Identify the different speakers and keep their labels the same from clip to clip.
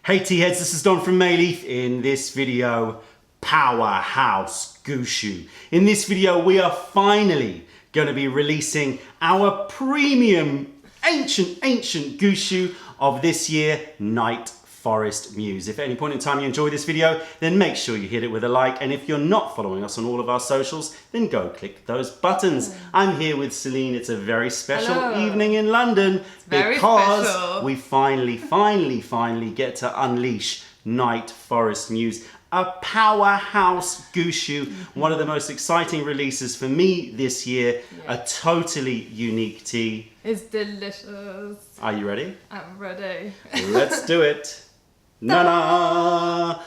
Speaker 1: Hey tea heads, this is Don from Mayleaf. In this video, Powerhouse Gushu. In this video, we are finally going to be releasing our premium ancient Gushu of this year, Night Forest Muse. If at any point in time you enjoy this video, then make sure you hit it with a like. And if you're not following us on all of our socials, then go click those buttons. I'm here with Celine. It's a very special evening in London because we finally get to unleash Night Forest Muse, a powerhouse Gushu, one of the most exciting releases for me this year, a totally unique tea.
Speaker 2: It's delicious.
Speaker 1: Are you ready?
Speaker 2: I'm ready.
Speaker 1: Let's do it. Na-na!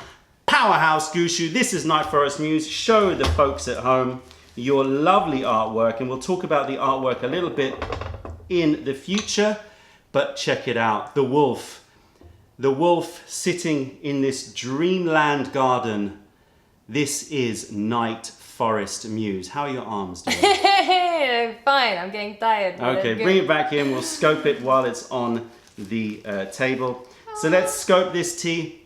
Speaker 1: Powerhouse Gushu, this is Night Forest Muse. Show the folks at home your lovely artwork, and we'll talk about the artwork a little bit in the future, but check it out. The wolf sitting in this dreamland garden. This is Night Forest Muse. How are your arms doing?
Speaker 2: Fine, I'm getting tired.
Speaker 1: Okay, bring it back in. We'll scope it while it's on the table. So let's scope this tea.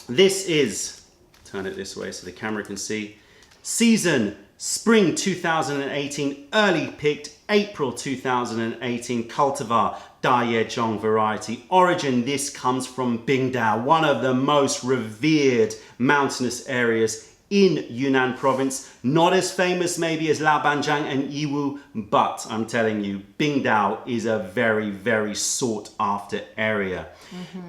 Speaker 1: This is, turn it this way so the camera can see, season Spring 2018, early picked April 2018 cultivar Dayezhong variety. Origin, this comes from Bing Dao, one of the most revered mountainous areas in Yunnan province. Not as famous maybe as Laobanjiang and Yiwu, but I'm telling you, Bing Dao is a very, very sought after area.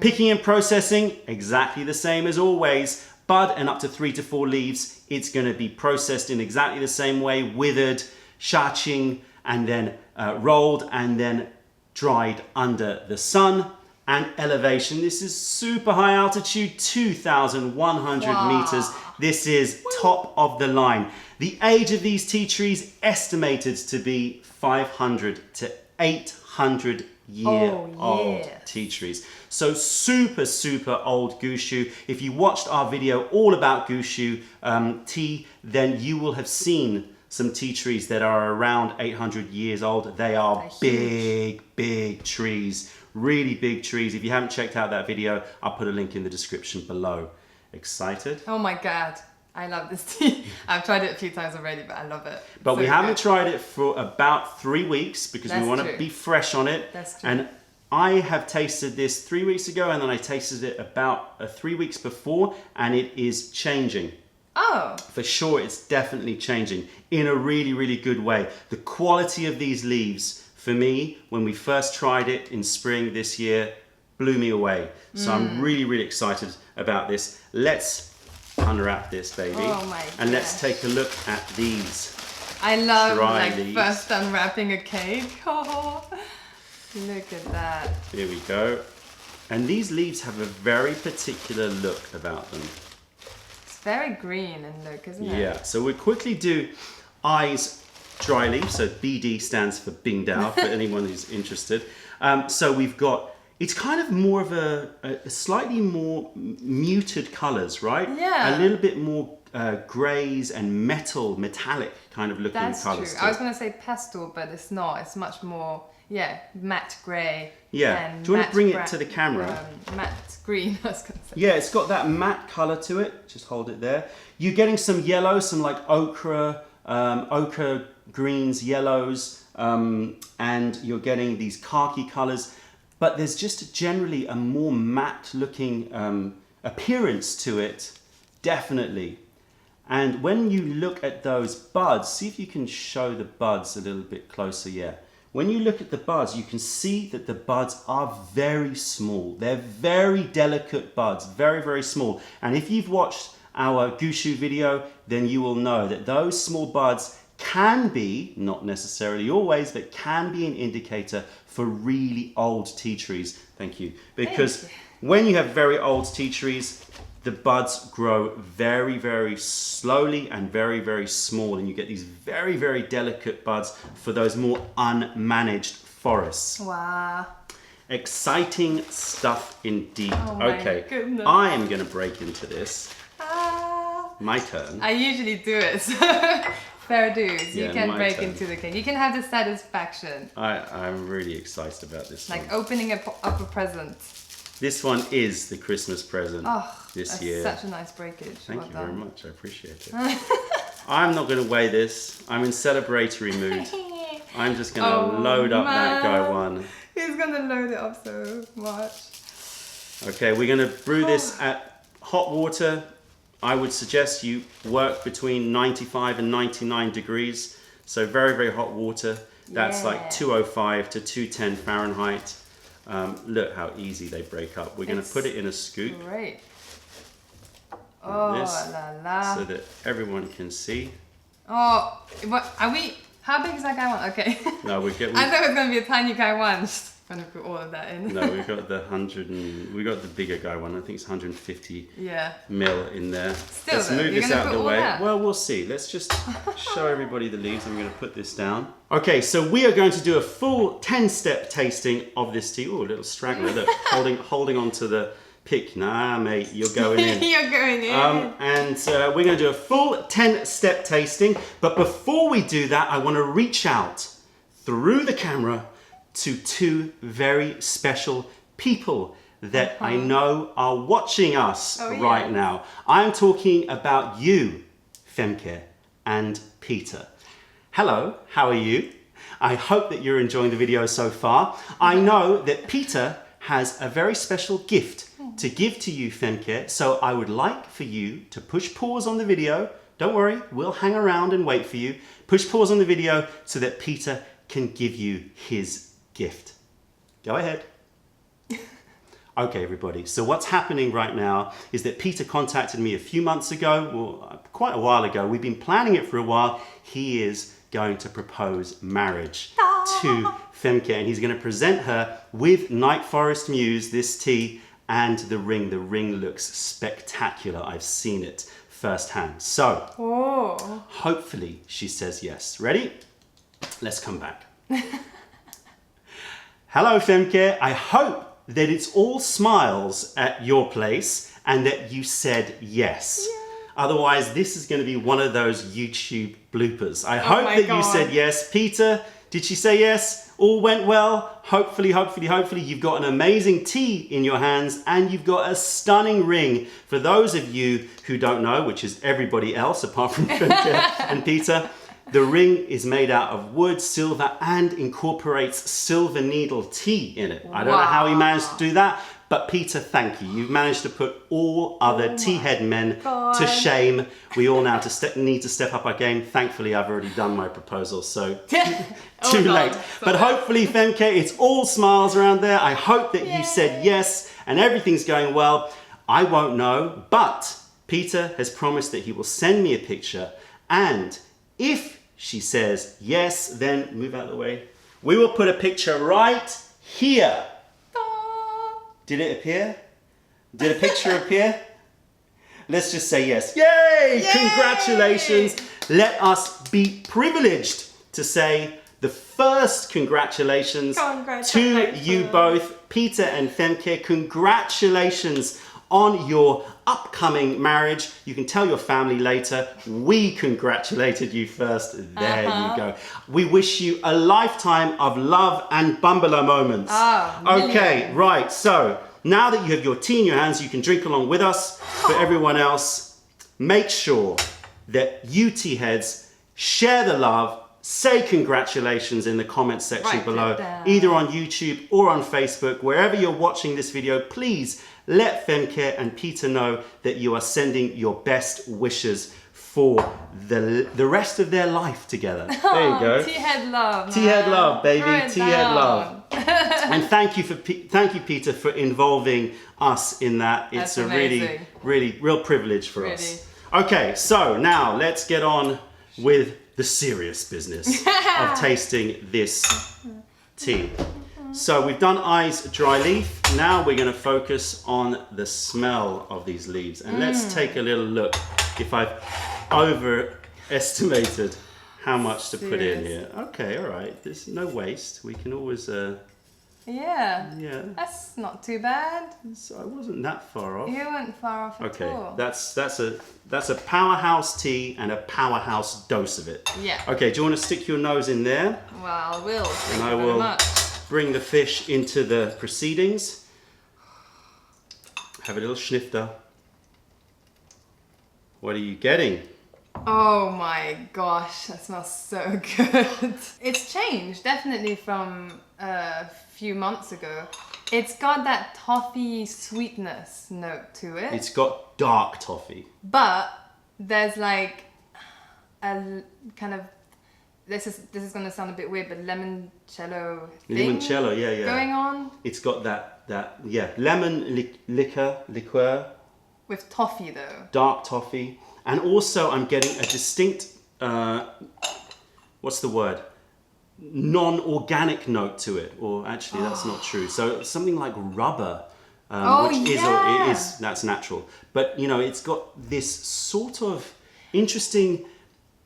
Speaker 1: Picking and processing, exactly the same as always. Bud and up to 3 to 4 leaves. It's going to be processed in exactly the same way, withered, shaching, and then rolled and then dried under the sun. And elevation, this is super high altitude, 2,100 meters. This is top of the line. The age of these tea trees estimated to be 500 to 800 old tea trees. So super old Gushu. If you watched our video all about Gushu tea, then you will have seen some tea trees that are around 800 years old. They are big trees, really big trees. If you haven't checked out that video, I'll put a link in the description below. Excited?
Speaker 2: Oh my God, I love this tea. I've tried it a few times already, but I love it.
Speaker 1: But we haven't tried it for about 3 weeks because we want to be fresh on it.
Speaker 2: That's true.
Speaker 1: And I have tasted this 3 weeks ago, and then I tasted it about 3 weeks before, and it is changing.
Speaker 2: Oh.
Speaker 1: For sure, it's definitely changing in a really good way. The quality of these leaves, for me, when we first tried it in spring this year, blew me away. So I'm really excited about this. Let's unwrap this baby.
Speaker 2: Oh my
Speaker 1: and let's take a look at these.
Speaker 2: I love
Speaker 1: dry leaves.
Speaker 2: First unwrapping a cake. Oh, look at that.
Speaker 1: Here we go. And these leaves have a very particular look about them.
Speaker 2: It's very green in look, isn't it?
Speaker 1: Yeah, so we'll quickly do eyes dry leaf. So BD stands for Bing Dao for anyone who's interested. So we've got, it's kind of more of a slightly more muted colors, right?
Speaker 2: Yeah.
Speaker 1: A little bit more grays and metallic kind of looking
Speaker 2: That's
Speaker 1: colors.
Speaker 2: true. I was going to say pastel, but it's not. It's much more, matte grey.
Speaker 1: Yeah.
Speaker 2: And
Speaker 1: do you want to bring it to the camera?
Speaker 2: Matte green, I was going to say.
Speaker 1: Yeah, it's got that matte color to it. Just hold it there. You're getting some yellow, some like ochre greens, yellows, and you're getting these khaki colors. But there's just generally a more matte looking appearance to it, definitely. And when you look at those buds, see if you can show the buds a little bit closer, yeah. When you look at the buds, you can see that the buds are very small. They're very delicate buds, very small. And if you've watched our Gushu video, then you will know that those small buds can be, not necessarily always, but can be an indicator for really old tea trees. Thank you. Because when you have very old tea trees, the buds grow very slowly and very small, and you get these very delicate buds for those more unmanaged forests.
Speaker 2: Wow.
Speaker 1: Exciting stuff indeed.
Speaker 2: Oh my goodness.
Speaker 1: I am going to break into this. My turn.
Speaker 2: I usually do it. Fair dues.
Speaker 1: Yeah,
Speaker 2: you can break
Speaker 1: turn.
Speaker 2: into the cake. You can have the satisfaction.
Speaker 1: I'm really excited about this
Speaker 2: Like
Speaker 1: one.
Speaker 2: opening up a present.
Speaker 1: This one is the Christmas present this
Speaker 2: that's
Speaker 1: year.
Speaker 2: Such a nice breakage.
Speaker 1: Thank
Speaker 2: Well
Speaker 1: you
Speaker 2: done.
Speaker 1: very much. I appreciate it. I'm not going to weigh this. I'm in celebratory mood. I'm just going to load up that guy one.
Speaker 2: He's going to load it up so much.
Speaker 1: Okay, we're going to brew this at hot water. I would suggest you work between 95 and 99 degrees. So very, very hot water. That's like 205 to 210 Fahrenheit. Look how easy they break up. We're going to put it in a scoop.
Speaker 2: Great.
Speaker 1: Like this,
Speaker 2: la la.
Speaker 1: so that everyone can see.
Speaker 2: Oh, what, are we? How big is that guy one? Okay.
Speaker 1: No,
Speaker 2: I thought it was going to be a tiny guy one. Just going to put all of that in.
Speaker 1: No, we've got the 100 and we got the bigger guy one. I think it's 150 mil in there.
Speaker 2: Still,
Speaker 1: let's move this out of the way. Well, we'll see. Let's just show everybody the leaves. I'm going to put this down. Okay, so we are going to do a full 10-step tasting of this tea. Oh, a little straggler. Look, holding on to the pick. Nah, mate, you're going in.
Speaker 2: You're going in.
Speaker 1: And we're going to do a full 10-step tasting. But before we do that, I want to reach out through the camera to two very special people that I know are watching us right now. I'm talking about you, Femke and Peter. Hello, how are you? I hope that you're enjoying the video so far. I know that Peter has a very special gift to give to you, Femke, so I would like for you to push pause on the video. Don't worry, we'll hang around and wait for you. Push pause on the video so that Peter can give you his gift. Go ahead. Okay, everybody. So what's happening right now is that Peter contacted me a few months ago, well, quite a while ago. We've been planning it for a while. He is going to propose marriage to Femke, and he's going to present her with Night Forest Muse, this tea, and the ring. The ring looks spectacular. I've seen it firsthand. So, hopefully she says yes. Ready? Let's come back. Hello, Femke. I hope that it's all smiles at your place and that you said yes. Yeah. Otherwise, this is going to be one of those YouTube bloopers. I hope that you said yes. Peter, did she say yes? All went well. Hopefully, you've got an amazing tea in your hands and you've got a stunning ring. For those of you who don't know, which is everybody else apart from Femke and Peter, the ring is made out of wood, silver, and incorporates silver needle tea in it. I don't know how he managed to do that, but Peter, thank you. You've managed to put all other tea head men to shame. We all now need to step up our game. Thankfully, I've already done my proposal, so too late. But hopefully, Femke, it's all smiles around there. I hope that you said yes and everything's going well. I won't know, but Peter has promised that he will send me a picture, and if she says yes, then move out of the way. We will put a picture right here. Did it appear? Did a picture appear? Let's just say yes. Yay! Yay! Congratulations. Let us be privileged to say the first congratulations to you both, Peter and Femke. Congratulations on your upcoming marriage. You can tell your family later. We congratulated you first. There you go. We wish you a lifetime of love and bumbelow moments. Okay, right. So now that you have your tea in your hands, you can drink along with us. For everyone else, make sure that you tea heads share the love. Say congratulations in the comments section below, either on YouTube or on Facebook. Wherever you're watching this video, please let Femke and Peter know that you are sending your best wishes for the rest of their life together. There you go.
Speaker 2: Tea head love.
Speaker 1: Tea head love, baby. Tea head love. And thank you, Peter, for involving us in that. It's a real privilege for us. Okay, so now let's get on with the serious business of tasting this tea. So we've done eyes dry leaf. Now we're going to focus on the smell of these leaves. And let's take a little look if I've overestimated how much to put in here. Okay, all right. There's no waste. We can always...
Speaker 2: Yeah. That's not too bad.
Speaker 1: So I wasn't that far off.
Speaker 2: You weren't far off at all.
Speaker 1: That's a powerhouse tea and a powerhouse dose of it.
Speaker 2: Yeah.
Speaker 1: Okay, do you want to stick your nose in there?
Speaker 2: Well, I will.
Speaker 1: And I will bring the fish into the proceedings. have a little snifter. What are you getting?
Speaker 2: Oh my gosh, that smells so good. It's changed definitely from a few months ago. It's got that toffee sweetness note to it.
Speaker 1: It's got dark toffee.
Speaker 2: But there's like a kind of, this is gonna sound a bit weird, but limoncello thing
Speaker 1: Limoncello, yeah.
Speaker 2: going on.
Speaker 1: It's got that lemon liqueur.
Speaker 2: With toffee though.
Speaker 1: Dark toffee. And also I'm getting a distinct, what's the word? Non-organic note to it. Or actually that's not true. So something like rubber, that's natural. But you know, it's got this sort of interesting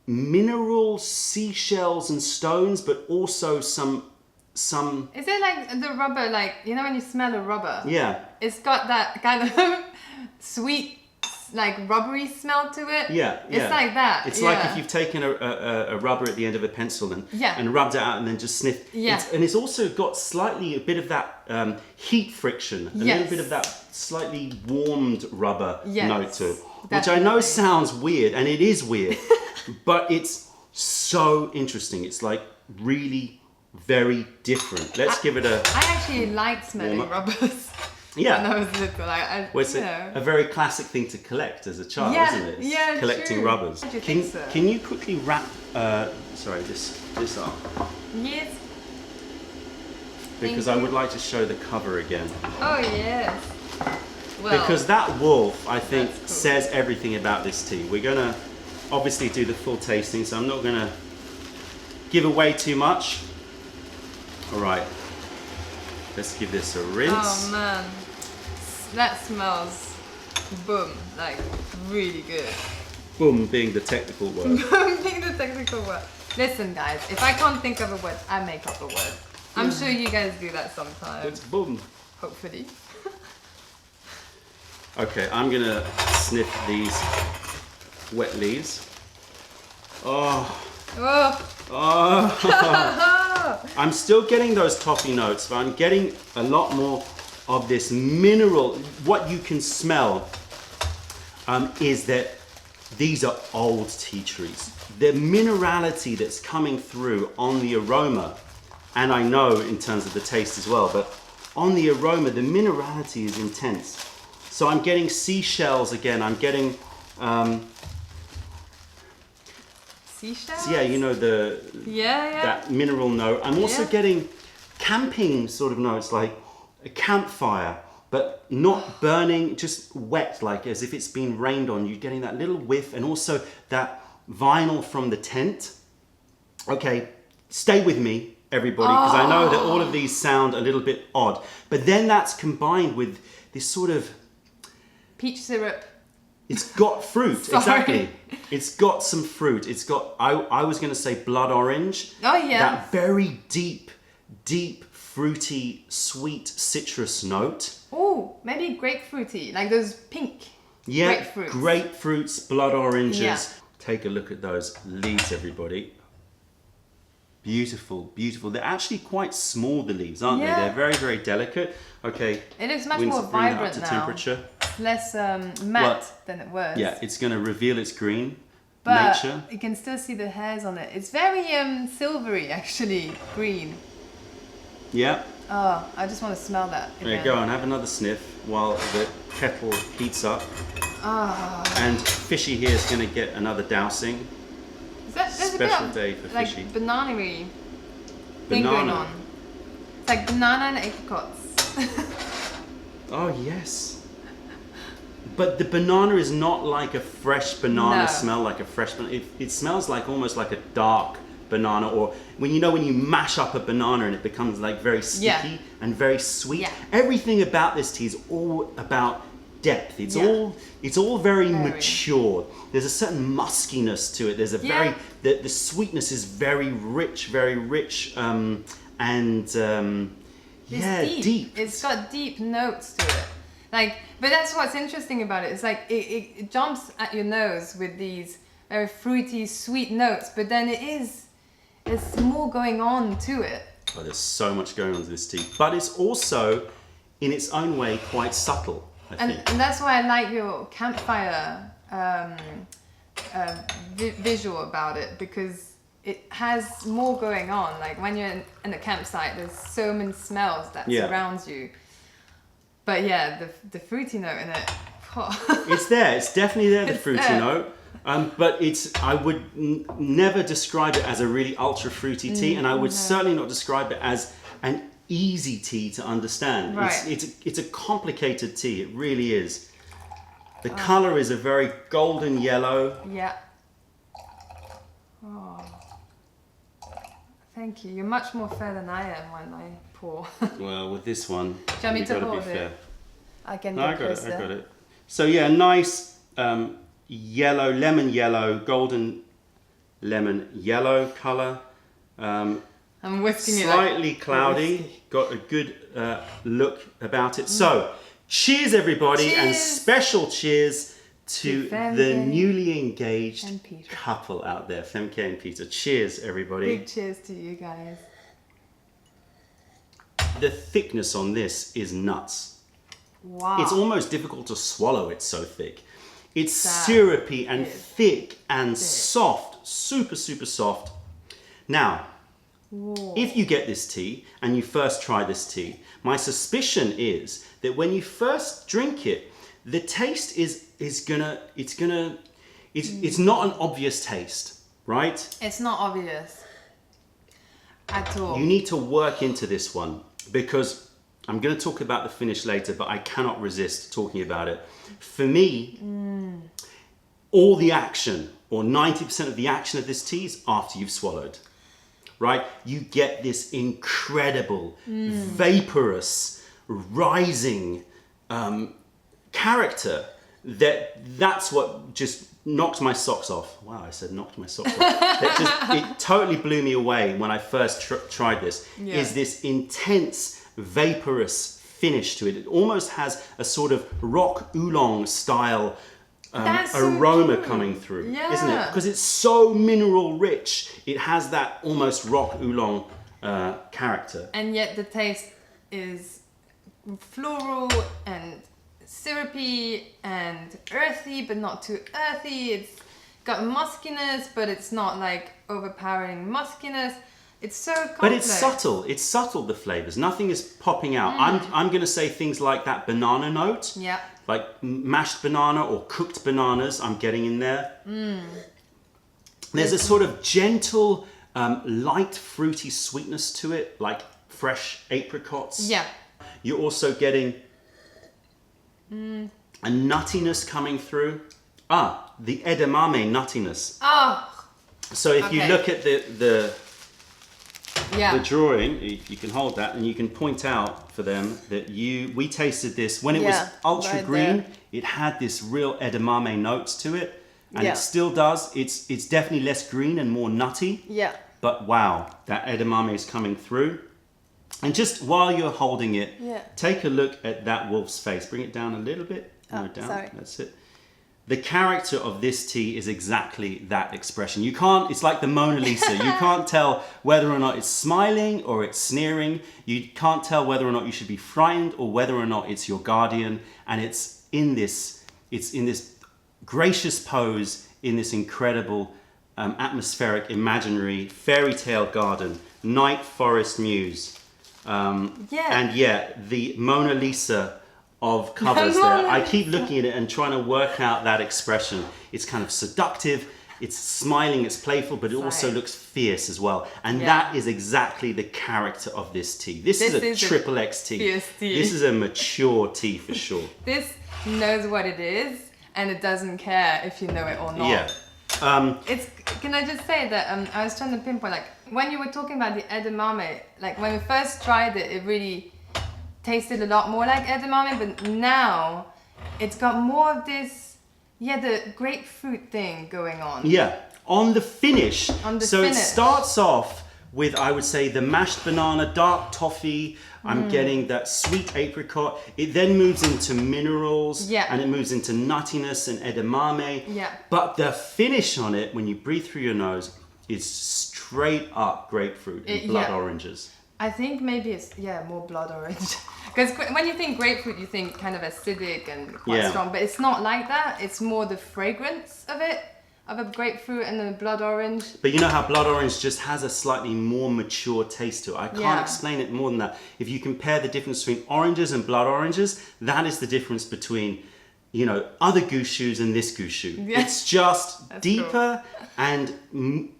Speaker 1: mineral seashells and stones, but also some.
Speaker 2: Is it like the rubber, like, you know when you smell a rubber?
Speaker 1: Yeah.
Speaker 2: It's got that kind of sweet, like rubbery smell to it.
Speaker 1: Yeah.
Speaker 2: It's like that.
Speaker 1: It's like if you've taken a rubber at the end of a pencil and rubbed it out and then just sniffed.
Speaker 2: Yeah.
Speaker 1: And it's also got slightly a bit of that heat friction, a little bit of that slightly warmed rubber note to it, which I know sounds weird, and it is weird, but it's so interesting. It's like really very different. Let's give it a.
Speaker 2: I actually like smelling rubbers.
Speaker 1: Yeah.
Speaker 2: When I was little,
Speaker 1: it's a very classic thing to collect as a child, isn't it? It's collecting rubbers.
Speaker 2: How do you think so?
Speaker 1: Can you quickly wrap this up?
Speaker 2: Yes.
Speaker 1: Because I would like to show the cover again.
Speaker 2: Oh yes. Well,
Speaker 1: because that wolf, I think,
Speaker 2: cool.
Speaker 1: says everything about this tea. We're gonna obviously do the full tasting, so I'm not gonna give away too much. All right. Let's give this a rinse.
Speaker 2: Oh man, that smells boom, like really good.
Speaker 1: Boom being the technical word.
Speaker 2: Boom being the technical word. Listen guys, if I can't think of a word, I make up a word. I'm sure you guys do that sometimes.
Speaker 1: It's boom.
Speaker 2: Hopefully.
Speaker 1: Okay, I'm gonna sniff these wet leaves. Oh. I'm still getting those toffee notes, but I'm getting a lot more of this mineral. What you can smell is that these are old tea trees. The minerality that's coming through on the aroma, and I know in terms of the taste as well, but on the aroma, the minerality is intense. So I'm getting seashells again. I'm getting
Speaker 2: seashells?
Speaker 1: yeah, you know, that mineral note. I'm also getting camping sort of notes, like a campfire, but not burning, just wet, like as if it's been rained on. You're getting that little whiff, and also that vinyl from the tent. Okay, stay with me, everybody, because I know that all of these sound a little bit odd, but then that's combined with this sort of
Speaker 2: peach syrup.
Speaker 1: It's got fruit, exactly. It's got some fruit. It's got, I was going to say blood orange.
Speaker 2: Oh yeah.
Speaker 1: That very deep, fruity, sweet citrus note.
Speaker 2: Oh, maybe grapefruity, like those pink grapefruits.
Speaker 1: Grapefruits, blood oranges.
Speaker 2: Yeah.
Speaker 1: Take a look at those leaves, everybody. Beautiful, beautiful. They're actually quite small, the leaves, aren't they? They're very, very delicate. Okay.
Speaker 2: It looks much more vibrant now.
Speaker 1: Temperature.
Speaker 2: It's less matte than it was.
Speaker 1: Yeah, it's going to reveal its green
Speaker 2: nature. You can still see the hairs on it. It's very silvery, actually, green.
Speaker 1: Yeah.
Speaker 2: Oh, I just want to smell that again.
Speaker 1: There you go, and have another sniff while the kettle heats up. And Fishy here is going to get another dousing.
Speaker 2: There's
Speaker 1: Special
Speaker 2: a bit
Speaker 1: day
Speaker 2: of,
Speaker 1: for
Speaker 2: like,
Speaker 1: Fishy.
Speaker 2: banana-y thing going on. It's like banana and apricots.
Speaker 1: Oh yes. But the banana is not like a fresh banana smell, like a fresh banana. It smells like almost like a dark banana, or when you mash up a banana and it becomes like very sticky and very sweet. Yeah. Everything about this tea is all about depth. It's all very mature. There's a certain muskiness to it. There's a very the sweetness is very rich, deep.
Speaker 2: It's got deep notes to it. Like, but that's what's interesting about it. It's like it jumps at your nose with these very fruity, sweet notes, but then there's more going on to it.
Speaker 1: Oh, there's so much going on to this tea, but it's also, in its own way, quite subtle. I think.
Speaker 2: And that's why I like your campfire visual about it, because it has more going on. Like when you're in a campsite, there's so many smells that surrounds you. But yeah, the fruity note in it.
Speaker 1: It's there. It's definitely there. The fruity note. But I would never describe it as a really ultra fruity tea, and I would certainly not describe it as an easy tea to understand.
Speaker 2: Right.
Speaker 1: It's a complicated tea. It really is. The color is a very golden yellow.
Speaker 2: Yeah. Oh. Thank you. You're much more fair than I am when I pour.
Speaker 1: Well, with this one,
Speaker 2: do you want me to hold
Speaker 1: fair.
Speaker 2: it? I can.
Speaker 1: No, I got it. So yeah, nice yellow, lemon yellow, golden lemon yellow color.
Speaker 2: I'm whisking it.
Speaker 1: Slightly cloudy. Got a good look about it. So, cheers everybody, and special cheers to the newly engaged couple out there, Femke and Peter. Cheers everybody.
Speaker 2: Big cheers to you guys.
Speaker 1: The thickness on this is nuts.
Speaker 2: Wow.
Speaker 1: It's almost difficult to swallow, it's so thick. It's syrupy and thick and soft, super, super soft. Now, if you get this tea and you first try this tea, my suspicion is that when you first drink it, the taste it's not an obvious taste, right?
Speaker 2: It's not obvious at all.
Speaker 1: You need to work into this one, because I'm going to talk about the finish later, but I cannot resist talking about it. For me, all the action, or 90% of the action of this tea is after you've swallowed, right? You get this incredible, vaporous, rising character that's what just knocked my socks off. Wow, I said knocked my socks off. It totally blew me away when I first tried this. Is this intense, vaporous finish to it. It almost has a sort of rock oolong style aroma coming through, isn't it? Because it's so mineral rich. It has that almost rock oolong character.
Speaker 2: And yet the taste is floral and syrupy and earthy, but not too earthy. It's got muskiness, but it's not like overpowering muskiness. It's so complex.
Speaker 1: But it's subtle. It's subtle, the flavors. Nothing is popping out. I'm going to say things like that banana note.
Speaker 2: Yeah.
Speaker 1: Like mashed banana or cooked bananas I'm getting in there. There's a sort of gentle, light fruity sweetness to it, like fresh apricots.
Speaker 2: Yeah.
Speaker 1: You're also getting a nuttiness coming through. The edamame nuttiness.
Speaker 2: Oh.
Speaker 1: So if you look at the drawing, you can hold that and you can point out for them that we tasted this when it was ultra green. There. It had this real edamame notes to it, and it still does. It's definitely less green and more nutty.
Speaker 2: Yeah.
Speaker 1: But wow, that edamame is coming through. And just while you're holding it, take a look at that wolf's face. Bring it down a little bit. No, down.
Speaker 2: Sorry.
Speaker 1: That's it. The character of this tea is exactly that expression. You can't, it's like the Mona Lisa. You can't tell whether or not it's smiling or it's sneering. You can't tell whether or not you should be frightened or whether or not it's your guardian. And it's in this gracious pose, in this incredible atmospheric, imaginary fairy tale garden, night forest muse. And the Mona Lisa of covers there. I keep looking at it and trying to work out that expression. It's kind of seductive, it's smiling, it's playful, but it also looks fierce as well. And that is exactly the character of this tea. This is a triple X tea.
Speaker 2: Fierce tea.
Speaker 1: This is a mature tea for sure.
Speaker 2: This knows what it is, and it doesn't care if you know it or not.
Speaker 1: Yeah.
Speaker 2: Can I just say that I was trying to pinpoint, like, when you were talking about the edamame, like when we first tried it, it really tasted a lot more like edamame, but now it's got more of this, the grapefruit thing going on.
Speaker 1: Yeah, on the finish. It starts off with, I would say, the mashed banana, dark toffee. I'm getting that sweet apricot. It then moves into minerals, and it moves into nuttiness and edamame.
Speaker 2: Yeah.
Speaker 1: But the finish on it, when you breathe through your nose, is straight up grapefruit and blood oranges.
Speaker 2: I think maybe it's more blood orange. Because when you think grapefruit, you think kind of acidic and quite strong, but it's not like that. It's more the fragrance of it, of a grapefruit and the blood orange.
Speaker 1: But you know how blood orange just has a slightly more mature taste to it. I can't explain it more than that. If you compare the difference between oranges and blood oranges, that is the difference between, you know, other Gushus and this Gushu. Yeah. It's just deeper and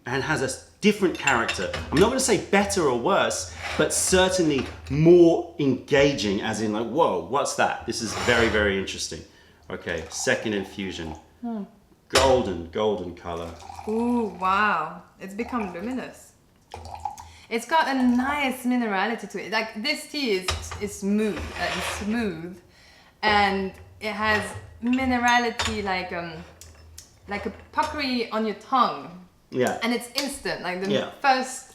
Speaker 1: has a different character. I'm not going to say better or worse, but certainly more engaging, as in like, whoa, what's that? This is very, very interesting. Okay, second infusion. Golden color.
Speaker 2: Ooh, wow. It's become luminous. It's got a nice minerality to it. Like this tea is smooth. It's smooth. And it has minerality like a puckery on your tongue.
Speaker 1: Yeah.
Speaker 2: And it's instant. Like the first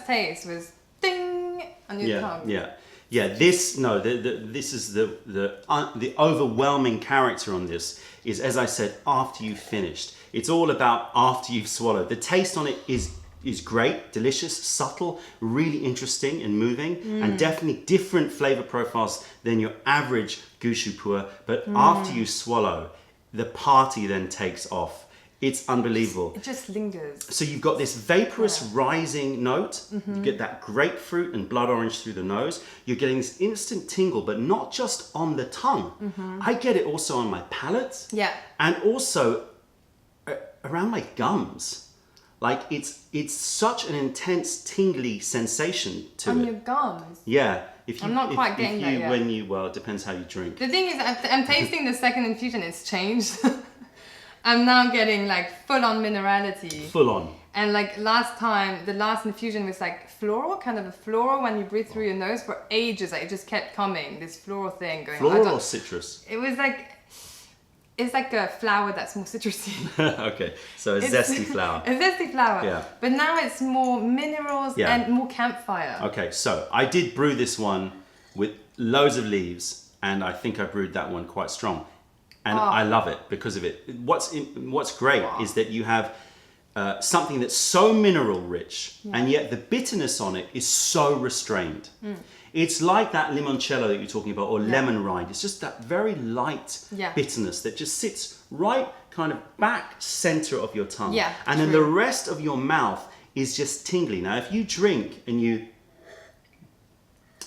Speaker 2: taste was ding on your tongue. Yeah. This is the overwhelming character on this is, as I said, after you've finished. It's all about after you've swallowed. The taste on it is great, delicious, subtle, really interesting and moving, and definitely different flavor profiles than your average Gushu PuErh. But after you swallow, the party then takes off. It's unbelievable. It just lingers.
Speaker 1: So you've got this vaporous rising note. You get that grapefruit and blood orange through the nose. You're getting this instant tingle, but not just on the tongue. I get it also on my palate.
Speaker 2: Yeah.
Speaker 1: And also around my gums. Like it's such an intense tingly sensation to it.
Speaker 2: On your gums?
Speaker 1: Yeah.
Speaker 2: I'm not quite getting that yet.
Speaker 1: Well, it depends how you drink.
Speaker 2: The thing is, I'm tasting the second infusion. It's changed. I'm now getting like full-on minerality.
Speaker 1: Full on.
Speaker 2: And like last time, the last infusion was like floral, kind of a floral when you breathe through your nose for ages. Like it just kept coming, this floral thing going on.
Speaker 1: Floral or citrus?
Speaker 2: It was like, it's like a flower that's more citrusy.
Speaker 1: Okay, so it's zesty flower.
Speaker 2: A zesty flower.
Speaker 1: Yeah.
Speaker 2: But now it's more minerals and more campfire.
Speaker 1: Okay, so I did brew this one with loads of leaves, and I think I brewed that one quite strong. And I love it because of it. What's great is that you have something that's so mineral rich, and yet the bitterness on it is so restrained. It's like that limoncello that you're talking about, or lemon rind. It's just that very light bitterness that just sits right kind of back center of your tongue.
Speaker 2: Yeah,
Speaker 1: and then the rest of your mouth is just tingly. Now, if you drink and you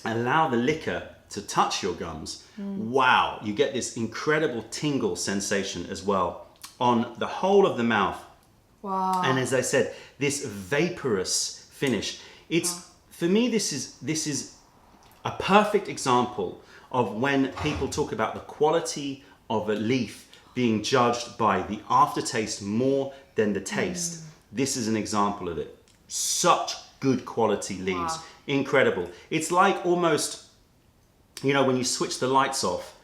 Speaker 1: allow the liquor to touch your gums, wow, you get this incredible tingle sensation as well on the whole of the mouth.
Speaker 2: Wow.
Speaker 1: And as I said, this vaporous finish. It's for me, this is a perfect example of when people talk about the quality of a leaf being judged by the aftertaste more than the taste. This is an example of it. Such good quality leaves. Incredible. It's like almost, you know, when you switch the lights off,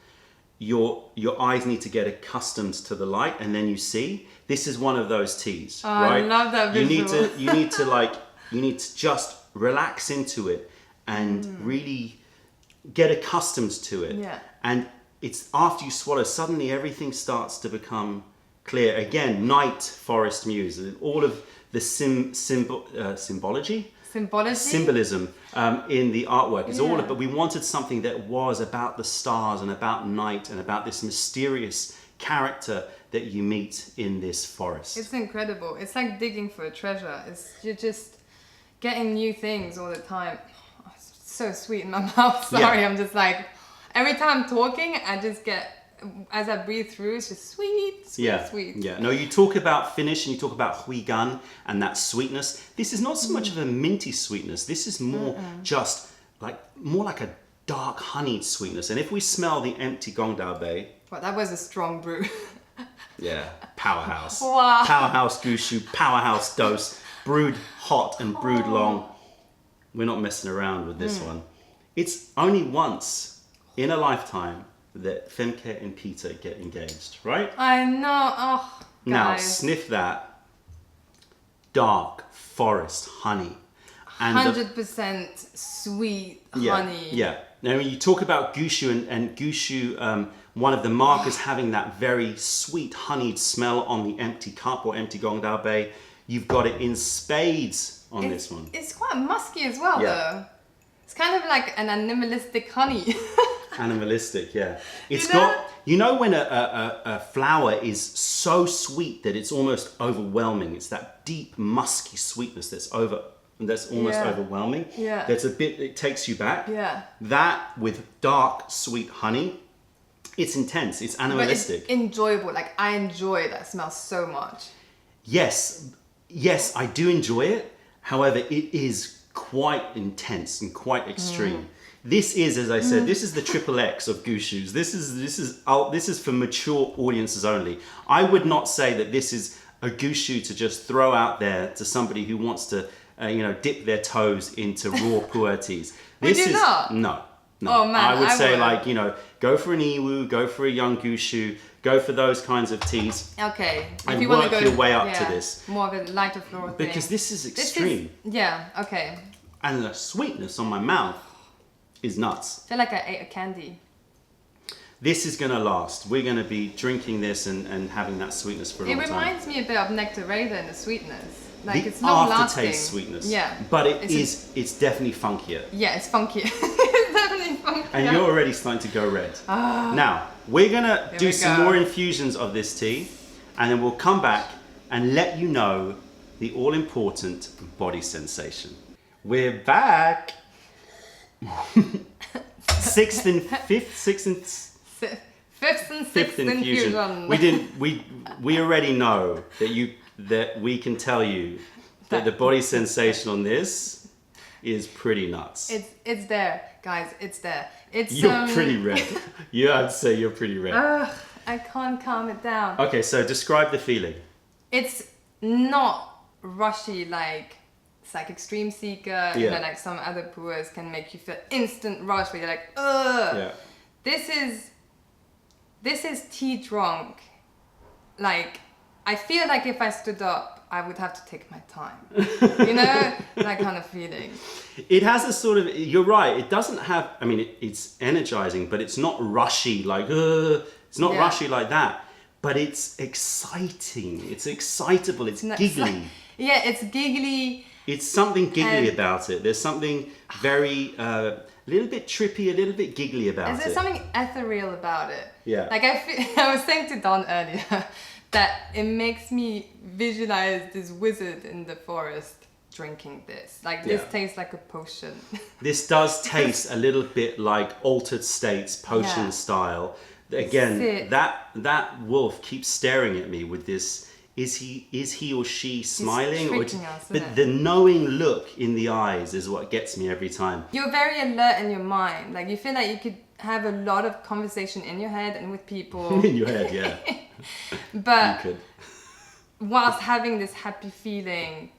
Speaker 1: your eyes need to get accustomed to the light, and then you see. This is one of those teas, right?
Speaker 2: I love that visual.
Speaker 1: You need to just relax into it and really get accustomed to it.
Speaker 2: Yeah.
Speaker 1: And it's after you swallow, suddenly everything starts to become clear. Again, night forest muse, all of the symbology. Symbolism in the artwork. It's all about, we wanted something that was about the stars and about night and about this mysterious character that you meet in this forest.
Speaker 2: It's incredible. It's like digging for a treasure. You're just getting new things all the time. Oh, it's so sweet in my mouth. Sorry, I'm just like, every time I'm talking, I just get, as I breathe through, it's just sweet.
Speaker 1: Yeah. No, you talk about finish and you talk about hui gan and that sweetness. This is not so much of a minty sweetness. This is more just more like a dark honeyed sweetness. And if we smell the empty Gong Dao Bei.
Speaker 2: Well, that was a strong brew.
Speaker 1: Yeah, powerhouse.
Speaker 2: Wow.
Speaker 1: Powerhouse Gushu, powerhouse dose, brewed hot and brewed long. We're not messing around with this one. It's only once in a lifetime that Femke and Peter get engaged, right?
Speaker 2: I know. Oh, guys.
Speaker 1: Now sniff that dark forest honey. And
Speaker 2: 100% sweet honey.
Speaker 1: Yeah. Now when you talk about Gushu and Gushu, one of the markers having that very sweet honeyed smell on the empty cup or empty Gong Dao Bei, you've got it in spades on this one.
Speaker 2: It's quite musky as well, though. It's kind of like an animalistic honey.
Speaker 1: Animalistic, yeah. It's
Speaker 2: You know?
Speaker 1: got, you know when a flower is so sweet that it's almost overwhelming. It's that deep musky sweetness that's almost
Speaker 2: Yeah.
Speaker 1: overwhelming.
Speaker 2: Yeah.
Speaker 1: That's a bit, it takes you back.
Speaker 2: Yeah.
Speaker 1: That with dark, sweet honey, it's intense. It's
Speaker 2: But
Speaker 1: animalistic.
Speaker 2: it's enjoyable. Like I enjoy that smell so much.
Speaker 1: Yes, I do enjoy it. However, it is quite intense and quite extreme. This is, as I said, this is the triple X of Gushus. This is for mature audiences only. I would not say that this is a Gushu to just throw out there to somebody who wants to, dip their toes into raw pu'er teas.
Speaker 2: Would you not?
Speaker 1: No.
Speaker 2: Oh, man,
Speaker 1: I would
Speaker 2: I
Speaker 1: say
Speaker 2: would.
Speaker 1: like, go for an Iwu, go for a young Gushu, go for those kinds of teas.
Speaker 2: Okay.
Speaker 1: And
Speaker 2: you wanna
Speaker 1: work your way up to
Speaker 2: yeah,
Speaker 1: this.
Speaker 2: More of a lighter floral thing.
Speaker 1: Because this is
Speaker 2: This
Speaker 1: extreme.
Speaker 2: yeah. Okay.
Speaker 1: And the sweetness on my mouth is nuts.
Speaker 2: I feel like I ate a candy.
Speaker 1: This is going to last. We're going to be drinking this and having that sweetness for a
Speaker 2: It
Speaker 1: long time.
Speaker 2: reminds me a bit of Nectarada in the sweetness. Like
Speaker 1: The
Speaker 2: it's long
Speaker 1: aftertaste
Speaker 2: lasting.
Speaker 1: sweetness.
Speaker 2: Yeah.
Speaker 1: But
Speaker 2: It's
Speaker 1: it's definitely funkier.
Speaker 2: Yeah, it's funky. It's definitely funky.
Speaker 1: And you're already starting to go red. Now, we're going to do
Speaker 2: we
Speaker 1: some
Speaker 2: go.
Speaker 1: more infusions of this tea. And then we'll come back and let you know the all-important body sensation. We're back. Fifth and
Speaker 2: Fifth and
Speaker 1: fifth
Speaker 2: sixth
Speaker 1: infusion.
Speaker 2: infusion.
Speaker 1: We already know that we can tell you that the body sensation on this is pretty nuts.
Speaker 2: It's there, guys. It's there. It's
Speaker 1: You're pretty red. I'd say you're pretty red.
Speaker 2: I can't calm it down.
Speaker 1: Okay, so describe the feeling.
Speaker 2: It's not rushy like it's like Extreme Seeker,
Speaker 1: Yeah.
Speaker 2: like some other pu'ers can make you feel instant rush where you're like, ugh.
Speaker 1: Yeah.
Speaker 2: This is tea drunk. Like, I feel like if I stood up, I would have to take my time. That kind of feeling.
Speaker 1: It has a sort of, you're right, it doesn't have, it's energizing, but it's not rushy, like, it's not
Speaker 2: Yeah.
Speaker 1: rushy like that. But it's exciting, it's excitable, it's giggly.
Speaker 2: Yeah, it's giggly.
Speaker 1: It's something giggly
Speaker 2: And-
Speaker 1: about it. There's something very, a little bit trippy, a little bit giggly about
Speaker 2: Is there
Speaker 1: it.
Speaker 2: something ethereal about it?
Speaker 1: Yeah.
Speaker 2: Like I was saying to Don earlier that it makes me visualize this wizard in the forest drinking this. Like this
Speaker 1: Yeah.
Speaker 2: tastes like a potion.
Speaker 1: This does taste a little bit like Altered States potion
Speaker 2: Yeah.
Speaker 1: style. Again,
Speaker 2: Sick.
Speaker 1: that wolf keeps staring at me with this. Is he or she smiling?
Speaker 2: tricking us,
Speaker 1: but
Speaker 2: isn't it?
Speaker 1: the knowing look in the eyes is what gets me every time.
Speaker 2: You're very alert in your mind. Like you feel like you could have a lot of conversation in your head and with people,
Speaker 1: In your head, yeah.
Speaker 2: but
Speaker 1: You could.
Speaker 2: whilst having this happy feeling,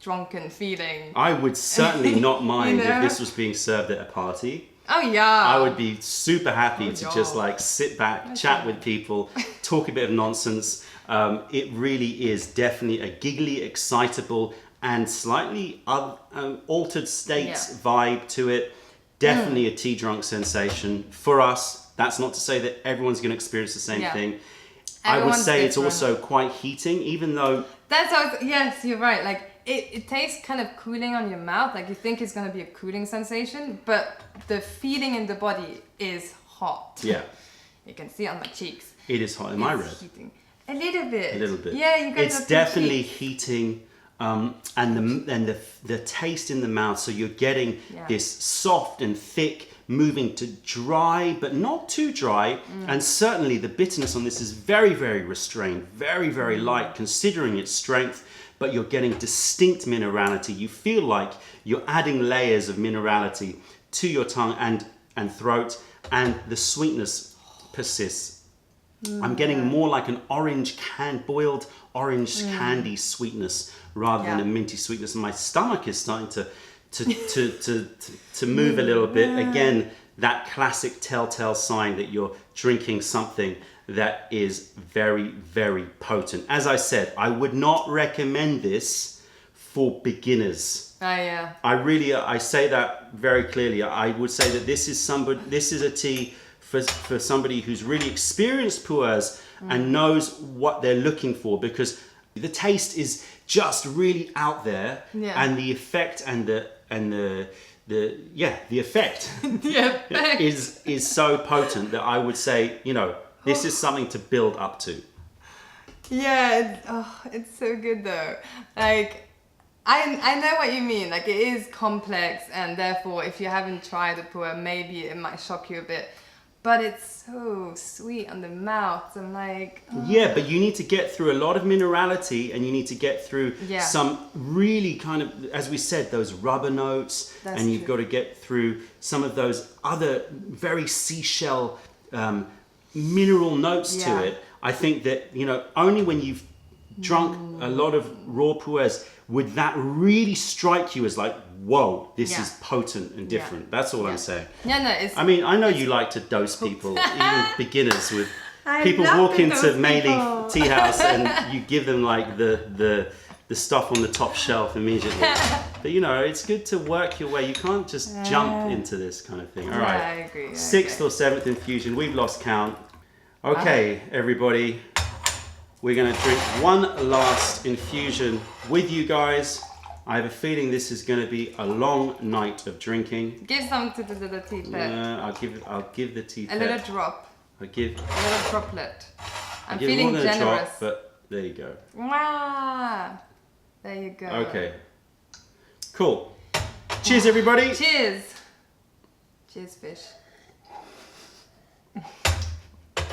Speaker 2: drunken feeling.
Speaker 1: I would certainly not mind
Speaker 2: know?
Speaker 1: if this was being served at a party.
Speaker 2: Oh yeah.
Speaker 1: I would be super happy to just
Speaker 2: yeah.
Speaker 1: like sit back, chat with people, talk a bit of nonsense. It really is definitely a giggly, excitable, and slightly altered states
Speaker 2: Yeah.
Speaker 1: vibe to it. Definitely a tea drunk sensation for us. That's not to say that everyone's going to experience the same
Speaker 2: Yeah.
Speaker 1: thing. I would
Speaker 2: Everyone's
Speaker 1: say it's
Speaker 2: different.
Speaker 1: also quite heating, even though
Speaker 2: That's how. Yes, you're right. Like it tastes kind of cooling on your mouth. Like you think it's gonna be a cooling sensation, but the feeling in the body is hot.
Speaker 1: yeah,
Speaker 2: You can see it on my cheeks.
Speaker 1: it is hot. Am I red?
Speaker 2: It's heating. A little bit.
Speaker 1: A little bit.
Speaker 2: Yeah, you guys.
Speaker 1: It's
Speaker 2: have
Speaker 1: definitely
Speaker 2: pink
Speaker 1: heating, and the taste in the mouth. So you're getting
Speaker 2: Yeah.
Speaker 1: this soft and thick, moving to dry, but not too dry. And certainly the bitterness on this is very, very restrained, very, very light, considering its strength. But you're getting distinct minerality. You feel like you're adding layers of minerality to your tongue and throat, and the sweetness persists. I'm getting more like an boiled orange candy sweetness rather than
Speaker 2: Yeah.
Speaker 1: a minty sweetness. And my stomach is starting to move a little bit. Again, that classic telltale sign that you're drinking something that is very, very potent. As I said, I would not recommend this for beginners.
Speaker 2: Oh yeah.
Speaker 1: I say that very clearly. I would say that this is a tea for somebody who's really experienced pu'ers and knows what they're looking for, because the taste is just really out there,
Speaker 2: Yeah.
Speaker 1: and the effect and the effect
Speaker 2: The effect.
Speaker 1: is so potent that I would say, you know, this is something to build up to.
Speaker 2: Yeah, it's so good though. Like, I know what you mean. Like, it is complex, and therefore, if you haven't tried a pu'er, maybe it might shock you a bit. But it's so sweet on the mouth. I'm like,
Speaker 1: Yeah, but you need to get through a lot of minerality, and you need to get through some really kind of, as we said, those rubber notes, and you've got to get through some of those other very seashell mineral notes to it. I think that, you know, only when you've drunk a lot of raw pu'ers would that really strike you as like, whoa, this is potent and different. That's all I'm saying.
Speaker 2: Yeah, no, it's...
Speaker 1: I mean, I know you like to dose people, even beginners, with people walk into Mayleaf Tea House and you give them like the stuff on the top shelf immediately. But you know, it's good to work your way. You can't just jump into this kind of thing. All right.
Speaker 2: I agree.
Speaker 1: 6th or 7th infusion. We've lost count. Okay, everybody. We're going to drink one last infusion with you guys. I have a feeling this is going to be a long night of drinking.
Speaker 2: Give some to the tea pet.
Speaker 1: I'll give the tea pet.
Speaker 2: A little drop.
Speaker 1: I'll give
Speaker 2: a little droplet. I'm
Speaker 1: give
Speaker 2: feeling
Speaker 1: more than
Speaker 2: generous.
Speaker 1: a drop, but there you go.
Speaker 2: Wow. There you go.
Speaker 1: Okay. Cool. Cheers, everybody.
Speaker 2: Cheers. Cheers, fish.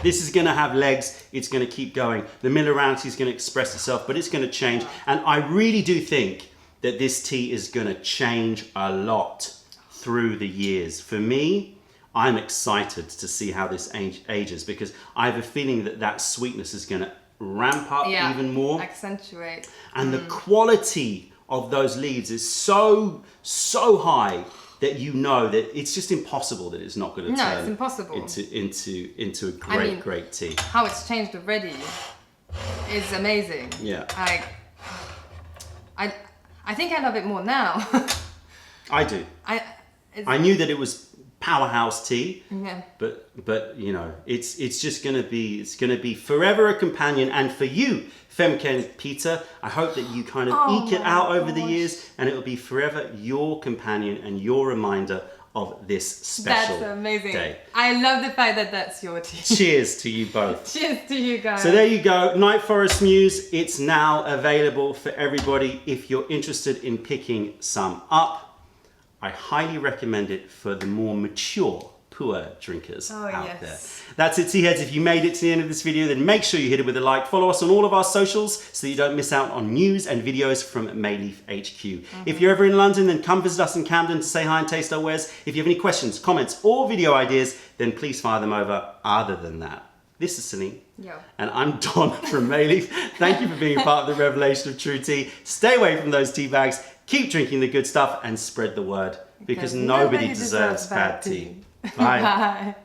Speaker 1: This is going to have legs. It's going to keep going. The minerality is going to express itself, but it's going to change. And I really do think that this tea is going to change a lot through the years. For me, I'm excited to see how this ages, because I have a feeling that that sweetness is going to ramp up even more.
Speaker 2: Accentuate.
Speaker 1: And the quality of those leaves is so high that you know that it's just impossible that it's not going to turn
Speaker 2: it's impossible.
Speaker 1: into a great, great tea.
Speaker 2: How it's changed already is amazing.
Speaker 1: Yeah.
Speaker 2: I think I love it more now.
Speaker 1: I do. I knew that it was powerhouse tea, but you know, it's just gonna be forever a companion. And for you, Femken Peter, I hope that you kind of eke it out over the years, and it will be forever your companion and your reminder of this special
Speaker 2: That's amazing.
Speaker 1: day.
Speaker 2: I love the fact that that's your tea.
Speaker 1: Cheers to you both.
Speaker 2: Cheers to you guys.
Speaker 1: So there you go, Night Forest Muse. It's now available for everybody. If you're interested in picking some up, I highly recommend it for the more mature pu'er drinkers out there. That's it, tea heads. If you made it to the end of this video, then make sure you hit it with a like. Follow us on all of our socials so that you don't miss out on news and videos from Mayleaf HQ. If you're ever in London, then come visit us in Camden to say hi and taste our wares. If you have any questions, comments, or video ideas, then please fire them over. Other than that, this is Celine. And I'm Don from Mayleaf. Thank you for being part of the revelation of true tea. Stay away from those tea bags. Keep drinking the good stuff and spread the word, because nobody deserves bad tea. Bye.
Speaker 2: Bye.